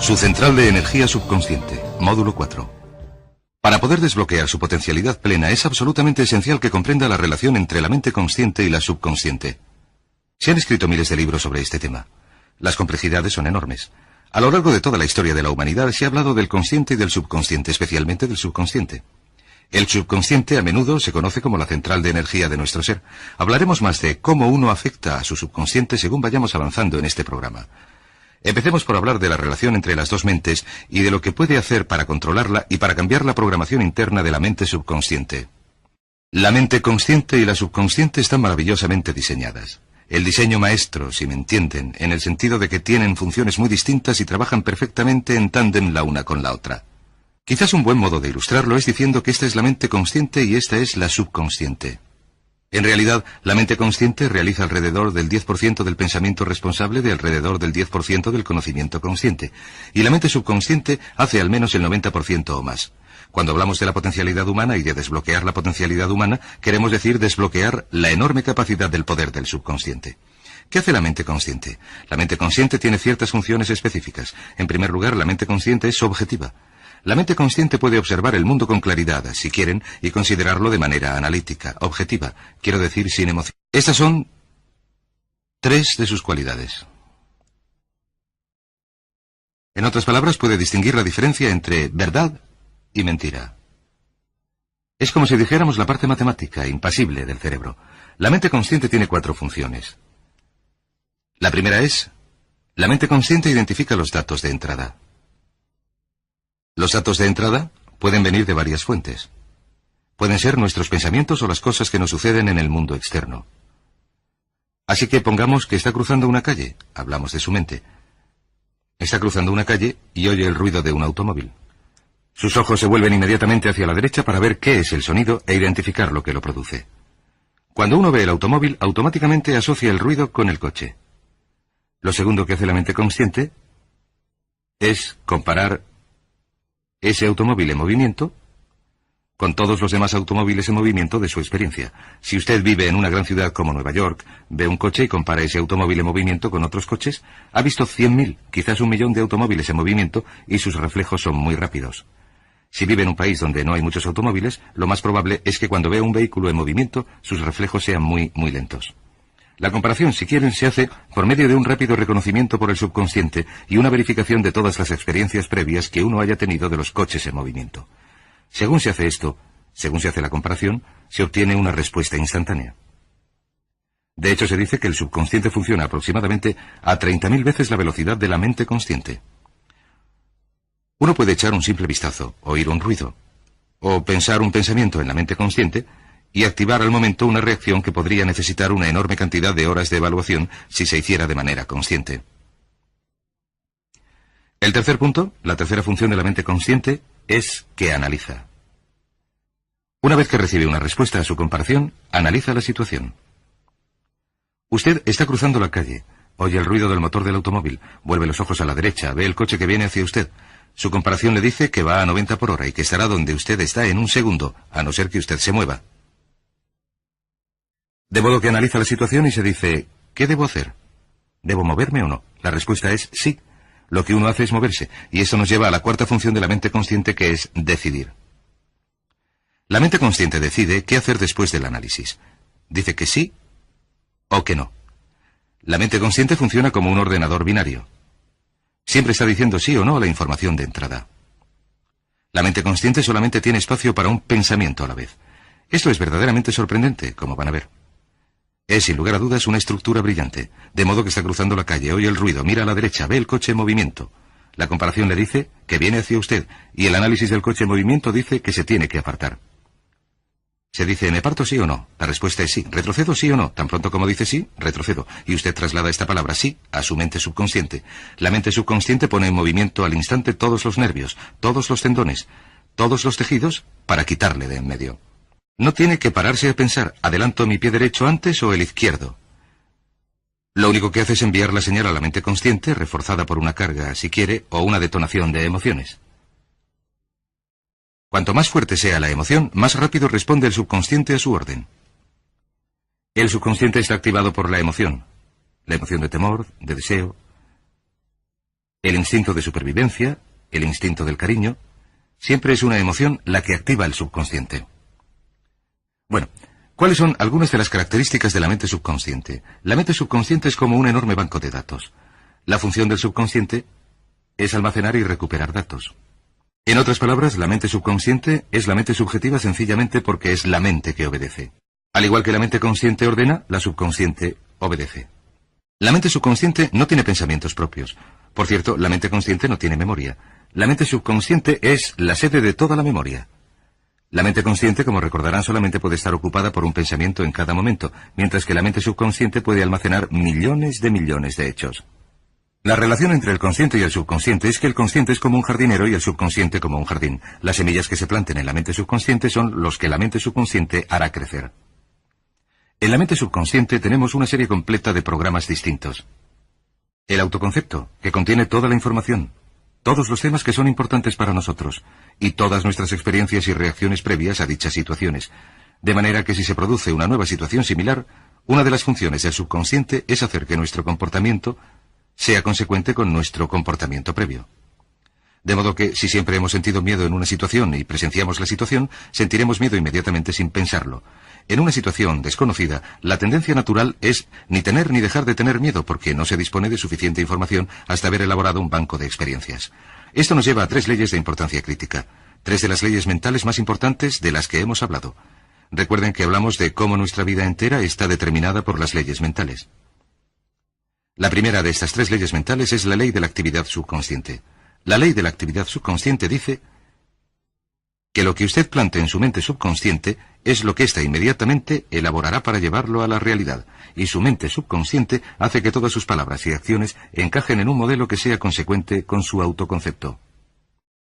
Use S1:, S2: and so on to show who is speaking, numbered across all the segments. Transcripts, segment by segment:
S1: Su central de energía subconsciente, módulo 4. Para poder desbloquear su potencialidad plena es absolutamente esencial que comprenda la relación entre la mente consciente y la subconsciente. Se han escrito miles de libros sobre este tema. Las complejidades son enormes. A lo largo de toda la historia de la humanidad se ha hablado del consciente y del subconsciente, especialmente del subconsciente. El subconsciente a menudo se conoce como la central de energía de nuestro ser. Hablaremos más de cómo uno afecta a su subconsciente según vayamos avanzando en este programa. Empecemos por hablar de la relación entre las dos mentes y de lo que puede hacer para controlarla y para cambiar la programación interna de la mente subconsciente. La mente consciente y la subconsciente están maravillosamente diseñadas. El diseño maestro, si me entienden, en el sentido de que tienen funciones muy distintas y trabajan perfectamente en tándem la una con la otra. Quizás un buen modo de ilustrarlo es diciendo que esta es la mente consciente y esta es la subconsciente. En realidad, la mente consciente realiza alrededor del 10% del pensamiento responsable de alrededor del 10% del conocimiento consciente, y la mente subconsciente hace al menos el 90% o más. Cuando hablamos de la potencialidad humana y de desbloquear la potencialidad humana, queremos decir desbloquear la enorme capacidad del poder del subconsciente. ¿Qué hace la mente consciente? La mente consciente tiene ciertas funciones específicas. En primer lugar, la mente consciente es objetiva. La mente consciente puede observar el mundo con claridad, si quieren, y considerarlo de manera analítica, objetiva, quiero decir sin emoción. Estas son 3 de sus cualidades. En otras palabras, puede distinguir la diferencia entre verdad y mentira. Es como si dijéramos la parte matemática, impasible del cerebro. La mente consciente tiene 4 funciones. La primera es, la mente consciente identifica los datos de entrada. Los datos de entrada pueden venir de varias fuentes. Pueden ser nuestros pensamientos o las cosas que nos suceden en el mundo externo. Así que pongamos que está cruzando una calle, hablamos de su mente. Está cruzando una calle y oye el ruido de un automóvil. Sus ojos se vuelven inmediatamente hacia la derecha para ver qué es el sonido e identificar lo que lo produce. Cuando uno ve el automóvil, automáticamente asocia el ruido con el coche. Lo segundo que hace la mente consciente es comparar ese automóvil en movimiento con todos los demás automóviles en movimiento de su experiencia. Si usted vive en una gran ciudad como Nueva York, ve un coche y compara ese automóvil en movimiento con otros coches, ha visto 100.000, quizás 1.000.000 de automóviles en movimiento y sus reflejos son muy rápidos. Si vive en un país donde no hay muchos automóviles, lo más probable es que cuando vea un vehículo en movimiento, sus reflejos sean muy lentos. La comparación, si quieren, se hace por medio de un rápido reconocimiento por el subconsciente y una verificación de todas las experiencias previas que uno haya tenido de los coches en movimiento. Según se hace esto, según se hace la comparación, se obtiene una respuesta instantánea. De hecho, se dice que el subconsciente funciona aproximadamente a 30.000 veces la velocidad de la mente consciente. Uno puede echar un simple vistazo, oír un ruido, o pensar un pensamiento en la mente consciente y activar al momento una reacción que podría necesitar una enorme cantidad de horas de evaluación si se hiciera de manera consciente. El tercer punto, la tercera función de la mente consciente, es que analiza. Una vez que recibe una respuesta a su comparación, analiza la situación. Usted está cruzando la calle, oye el ruido del motor del automóvil, vuelve los ojos a la derecha, ve el coche que viene hacia usted. Su comparación le dice que va a 90 por hora y que estará donde usted está en un segundo, a no ser que usted se mueva. De modo que analiza la situación y se dice, ¿qué debo hacer? ¿Debo moverme o no? La respuesta es sí. Lo que uno hace es moverse, y eso nos lleva a la cuarta función de la mente consciente, que es decidir. La mente consciente decide qué hacer después del análisis. Dice que sí o que no. La mente consciente funciona como un ordenador binario. Siempre está diciendo sí o no a la información de entrada. La mente consciente solamente tiene espacio para un pensamiento a la vez. Esto es verdaderamente sorprendente, como van a ver. Es, sin lugar a dudas, una estructura brillante, de modo que está cruzando la calle, oye el ruido, mira a la derecha, ve el coche en movimiento. La comparación le dice que viene hacia usted, y el análisis del coche en movimiento dice que se tiene que apartar. Se dice, ¿me aparto sí o no? La respuesta es sí. ¿Retrocedo sí o no? Tan pronto como dice sí, retrocedo. Y usted traslada esta palabra sí a su mente subconsciente. La mente subconsciente pone en movimiento al instante todos los nervios, todos los tendones, todos los tejidos, para quitarle de en medio. No tiene que pararse a pensar, ¿adelanto mi pie derecho antes o el izquierdo? Lo único que hace es enviar la señal a la mente consciente, reforzada por una carga, si quiere, o una detonación de emociones. Cuanto más fuerte sea la emoción, más rápido responde el subconsciente a su orden. El subconsciente está activado por la emoción de temor, de deseo. El instinto de supervivencia, el instinto del cariño, siempre es una emoción la que activa el subconsciente. Bueno, ¿cuáles son algunas de las características de la mente subconsciente? La mente subconsciente es como un enorme banco de datos. La función del subconsciente es almacenar y recuperar datos. En otras palabras, la mente subconsciente es la mente subjetiva sencillamente porque es la mente que obedece. Al igual que la mente consciente ordena, la subconsciente obedece. La mente subconsciente no tiene pensamientos propios. Por cierto, la mente consciente no tiene memoria. La mente subconsciente es la sede de toda la memoria. La mente consciente, como recordarán, solamente puede estar ocupada por un pensamiento en cada momento, mientras que la mente subconsciente puede almacenar millones de hechos. La relación entre el consciente y el subconsciente es que el consciente es como un jardinero y el subconsciente como un jardín. Las semillas que se planten en la mente subconsciente son los que la mente subconsciente hará crecer. En la mente subconsciente tenemos una serie completa de programas distintos. El autoconcepto, que contiene toda la información, todos los temas que son importantes para nosotros, y todas nuestras experiencias y reacciones previas a dichas situaciones. De manera que si se produce una nueva situación similar, una de las funciones del subconsciente es hacer que nuestro comportamiento sea consecuente con nuestro comportamiento previo. De modo que, si siempre hemos sentido miedo en una situación y presenciamos la situación, sentiremos miedo inmediatamente sin pensarlo. En una situación desconocida, la tendencia natural es ni tener ni dejar de tener miedo porque no se dispone de suficiente información hasta haber elaborado un banco de experiencias. Esto nos lleva a 3 leyes de importancia crítica, 3 de las leyes mentales más importantes de las que hemos hablado. Recuerden que hablamos de cómo nuestra vida entera está determinada por las leyes mentales. La primera de estas 3 leyes mentales es la ley de la actividad subconsciente. La ley de la actividad subconsciente dice que lo que usted plante en su mente subconsciente es lo que ésta inmediatamente elaborará para llevarlo a la realidad, y su mente subconsciente hace que todas sus palabras y acciones encajen en un modelo que sea consecuente con su autoconcepto.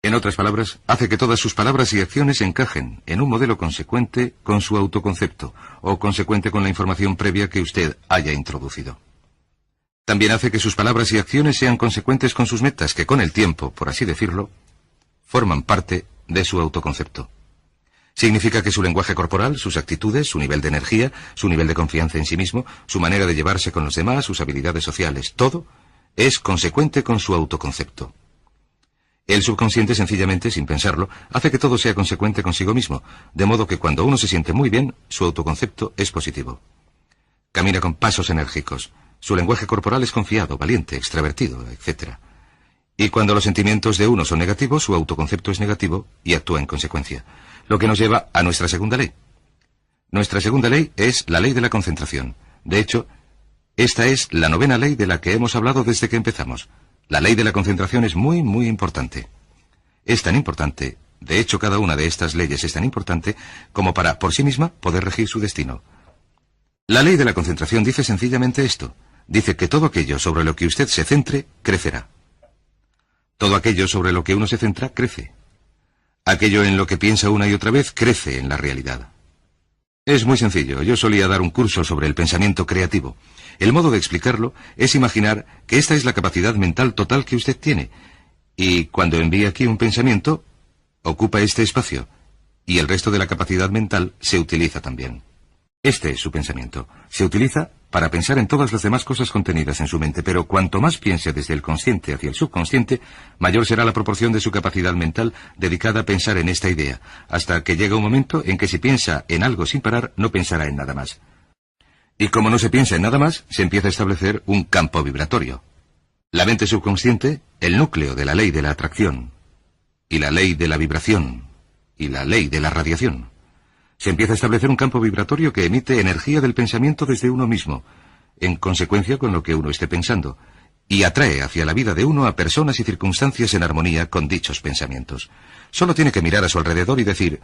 S1: En otras palabras, hace que todas sus palabras y acciones encajen en un modelo consecuente con su autoconcepto, o consecuente con la información previa que usted haya introducido. También hace que sus palabras y acciones sean consecuentes con sus metas, que con el tiempo, por así decirlo, forman parte de su autoconcepto. Significa que su lenguaje corporal, sus actitudes, su nivel de energía, su nivel de confianza en sí mismo, su manera de llevarse con los demás, sus habilidades sociales, todo es consecuente con su autoconcepto. El subconsciente, sencillamente, sin pensarlo, hace que todo sea consecuente consigo mismo, de modo que cuando uno se siente muy bien, su autoconcepto es positivo. Camina con pasos enérgicos. Su lenguaje corporal es confiado, valiente, extravertido, etc. Y cuando los sentimientos de uno son negativos, su autoconcepto es negativo y actúa en consecuencia. Lo que nos lleva a nuestra segunda ley. Nuestra segunda ley es la ley de la concentración. De hecho, esta es la 9ª ley de la que hemos hablado desde que empezamos. La ley de la concentración es muy, muy importante. Es tan importante, de hecho cada una de estas leyes es tan importante, como para, por sí misma, poder regir su destino. La ley de la concentración dice sencillamente esto. Dice que todo aquello sobre lo que usted se centre, crecerá. Todo aquello sobre lo que uno se centra, crece. Aquello en lo que piensa una y otra vez, crece en la realidad. Es muy sencillo. Yo solía dar un curso sobre el pensamiento creativo. El modo de explicarlo es imaginar que esta es la capacidad mental total que usted tiene. Y cuando envía aquí un pensamiento, ocupa este espacio. Y el resto de la capacidad mental se utiliza también. Este es su pensamiento. Se utiliza para pensar en todas las demás cosas contenidas en su mente, pero cuanto más piense desde el consciente hacia el subconsciente, mayor será la proporción de su capacidad mental dedicada a pensar en esta idea, hasta que llega un momento en que si piensa en algo sin parar, no pensará en nada más. Y como no se piensa en nada más, se empieza a establecer un campo vibratorio. La mente subconsciente, el núcleo de la ley de la atracción, y la ley de la vibración, y la ley de la radiación. Se empieza a establecer un campo vibratorio que emite energía del pensamiento desde uno mismo, en consecuencia con lo que uno esté pensando, y atrae hacia la vida de uno a personas y circunstancias en armonía con dichos pensamientos. Solo tiene que mirar a su alrededor y decir,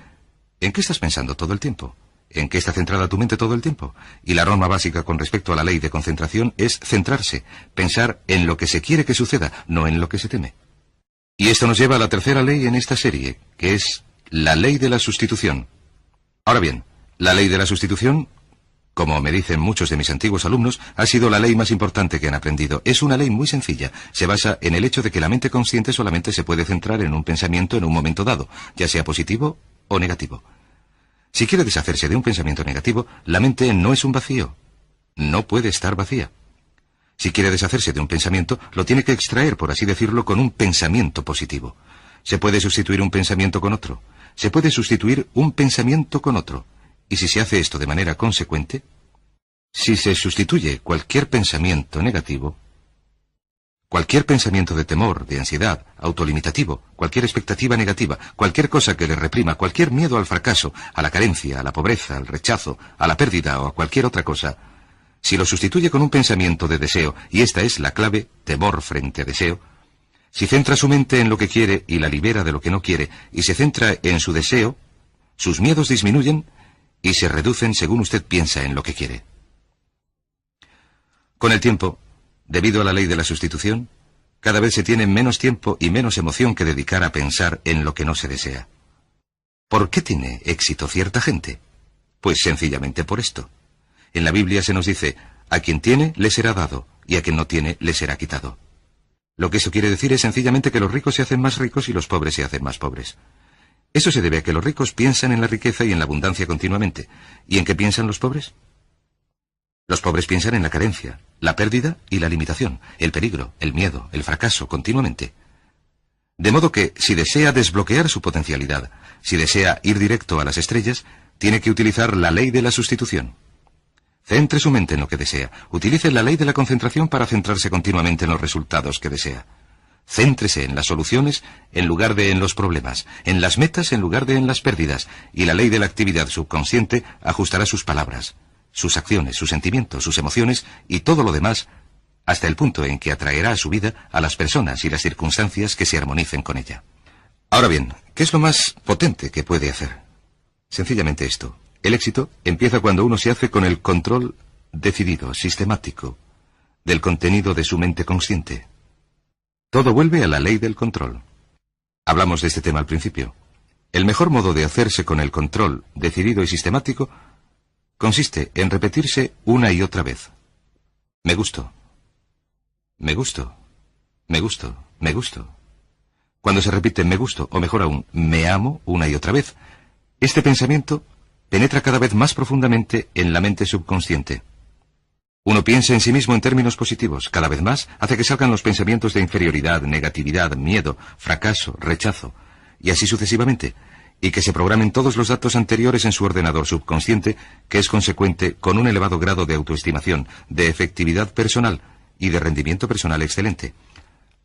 S1: ¿en qué estás pensando todo el tiempo? ¿En qué está centrada tu mente todo el tiempo? Y la norma básica con respecto a la ley de concentración es centrarse, pensar en lo que se quiere que suceda, no en lo que se teme. Y esto nos lleva a la 3ª ley en esta serie, que es la ley de la sustitución. Ahora bien, la ley de la sustitución, como me dicen muchos de mis antiguos alumnos, ha sido la ley más importante que han aprendido. Es una ley muy sencilla. Se basa en el hecho de que la mente consciente solamente se puede centrar en un pensamiento en un momento dado, ya sea positivo o negativo. Si quiere deshacerse de un pensamiento negativo, la mente no es un vacío. No puede estar vacía. Si quiere deshacerse de un pensamiento, lo tiene que extraer, por así decirlo, con un pensamiento positivo. Se puede sustituir un pensamiento con otro. Se puede sustituir un pensamiento con otro. Y si se hace esto de manera consecuente, si se sustituye cualquier pensamiento negativo, cualquier pensamiento de temor, de ansiedad, autolimitativo, cualquier expectativa negativa, cualquier cosa que le reprima, cualquier miedo al fracaso, a la carencia, a la pobreza, al rechazo, a la pérdida o a cualquier otra cosa, si lo sustituye con un pensamiento de deseo, y esta es la clave, temor frente a deseo, si centra su mente en lo que quiere y la libera de lo que no quiere, y se centra en su deseo, sus miedos disminuyen y se reducen según usted piensa en lo que quiere. Con el tiempo, debido a la ley de la sustitución, cada vez se tiene menos tiempo y menos emoción que dedicar a pensar en lo que no se desea. ¿Por qué tiene éxito cierta gente? Pues sencillamente por esto. En la Biblia se nos dice, a quien tiene le será dado, y a quien no tiene le será quitado. Lo que eso quiere decir es sencillamente que los ricos se hacen más ricos y los pobres se hacen más pobres. Eso se debe a que los ricos piensan en la riqueza y en la abundancia continuamente. ¿Y en qué piensan los pobres? Los pobres piensan en la carencia, la pérdida y la limitación, el peligro, el miedo, el fracaso, continuamente. De modo que, si desea desbloquear su potencialidad, si desea ir directo a las estrellas, tiene que utilizar la ley de la sustitución. Centre su mente en lo que desea. Utilice la ley de la concentración para centrarse continuamente en los resultados que desea. Céntrese en las soluciones en lugar de en los problemas, en las metas en lugar de en las pérdidas, y la ley de la actividad subconsciente ajustará sus palabras, sus acciones, sus sentimientos, sus emociones y todo lo demás, hasta el punto en que atraerá a su vida a las personas y las circunstancias que se armonicen con ella. Ahora bien, ¿qué es lo más potente que puede hacer? Sencillamente esto. El éxito empieza cuando uno se hace con el control decidido, sistemático, del contenido de su mente consciente. Todo vuelve a la ley del control. Hablamos de este tema al principio. El mejor modo de hacerse con el control decidido y sistemático consiste en repetirse una y otra vez. Me gusto. Me gusto. Me gusto. Me gusto. Cuando se repite me gusto, o mejor aún, me amo una y otra vez, este pensamiento penetra cada vez más profundamente en la mente subconsciente. Uno piensa en sí mismo en términos positivos, cada vez más hace que salgan los pensamientos de inferioridad, negatividad, miedo, fracaso, rechazo, y así sucesivamente, y que se programen todos los datos anteriores en su ordenador subconsciente, que es consecuente con un elevado grado de autoestimación, de efectividad personal y de rendimiento personal excelente.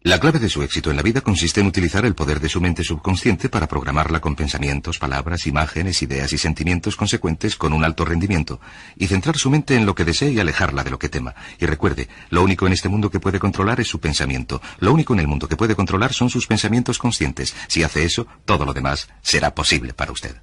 S1: La clave de su éxito en la vida consiste en utilizar el poder de su mente subconsciente para programarla con pensamientos, palabras, imágenes, ideas y sentimientos consecuentes con un alto rendimiento, y centrar su mente en lo que desee y alejarla de lo que tema. Y recuerde, lo único en este mundo que puede controlar es su pensamiento. Lo único en el mundo que puede controlar son sus pensamientos conscientes. Si hace eso, todo lo demás será posible para usted.